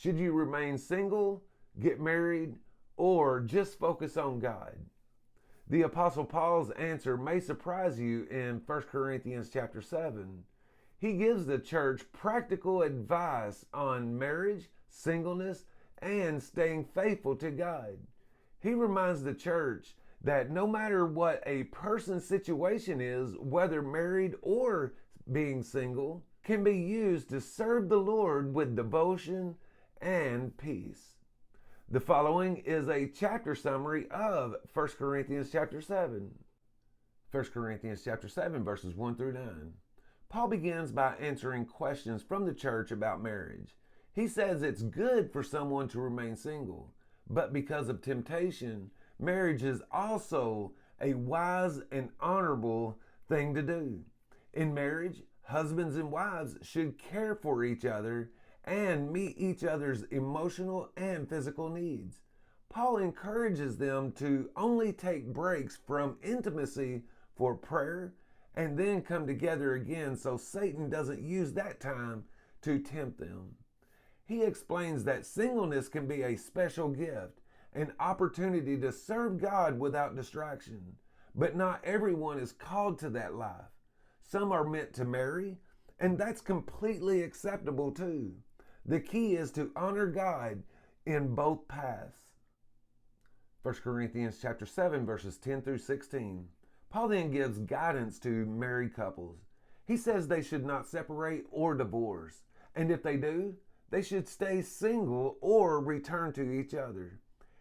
Should you remain single, get married, or just focus on God? The Apostle Paul's answer may surprise you in 1 Corinthians chapter 7. He gives the church practical advice on marriage, singleness, and staying faithful to God. He reminds the church that no matter what a person's situation is, whether married or being single, can be used to serve the Lord with devotion and peace. The following is a chapter summary of 1 Corinthians chapter 7. 1 Corinthians chapter 7 verses 1 through 9. Paul begins by answering questions from the church about marriage. He says it's good for someone to remain single, but because of temptation, marriage is also a wise and honorable thing to do. In marriage, husbands and wives should care for each other and meet each other's emotional and physical needs. Paul encourages them to only take breaks from intimacy for prayer and then come together again so Satan doesn't use that time to tempt them. He explains that singleness can be a special gift, an opportunity to serve God without distraction. But not everyone is called to that life. Some are meant to marry, and that's completely acceptable too. The key is to honor God in both paths. 1 Corinthians chapter 7 verses 10 through 16. Paul then gives guidance to married couples. He says they should not separate or divorce, and if they do, they should stay single or return to each other.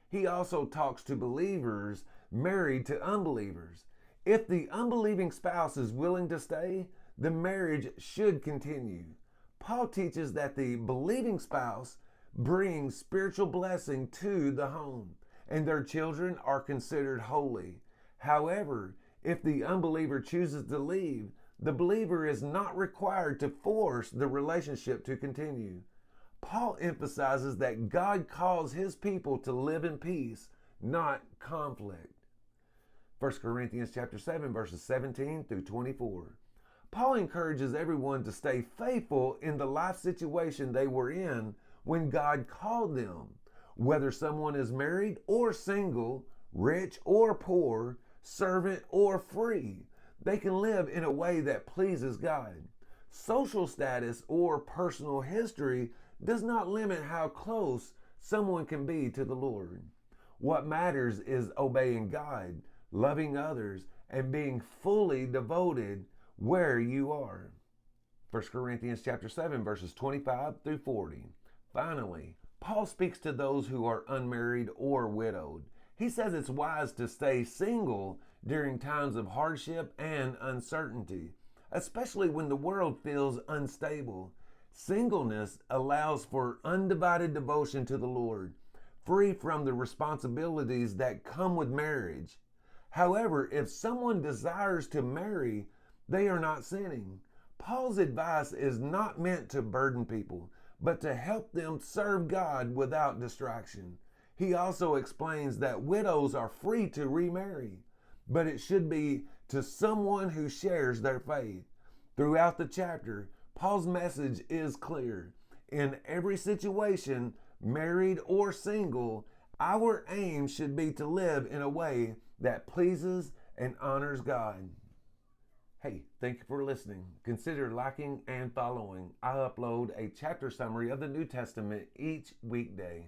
He also talks to believers married to unbelievers. If the unbelieving spouse is willing to stay, the marriage should continue. Paul teaches that the believing spouse brings spiritual blessing to the home, and their children are considered holy. However, if the unbeliever chooses to leave, the believer is not required to force the relationship to continue. Paul emphasizes that God calls his people to live in peace, not conflict. 1 Corinthians chapter 7 verses 17 through 24. Paul encourages everyone to stay faithful in the life situation they were in when God called them. Whether someone is married or single, rich or poor, servant or free, they can live in a way that pleases God. Social status or personal history does not limit how close someone can be to the Lord. What matters is obeying God, loving others, and being fully devoted where you are. 1 Corinthians chapter 7 verses 25 through 40. Finally, Paul speaks to those who are unmarried or widowed. He says it's wise to stay single during times of hardship and uncertainty, especially when the world feels unstable. Singleness allows for undivided devotion to the Lord, free from the responsibilities that come with marriage. However, if someone desires to marry, they are not sinning. Paul's advice is not meant to burden people, but to help them serve God without distraction. He also explains that widows are free to remarry, but it should be to someone who shares their faith. Throughout the chapter, Paul's message is clear. In every situation, married or single, our aim should be to live in a way that pleases and honors God. Hey, thank you for listening. Consider liking and following. I upload a chapter summary of the New Testament each weekday.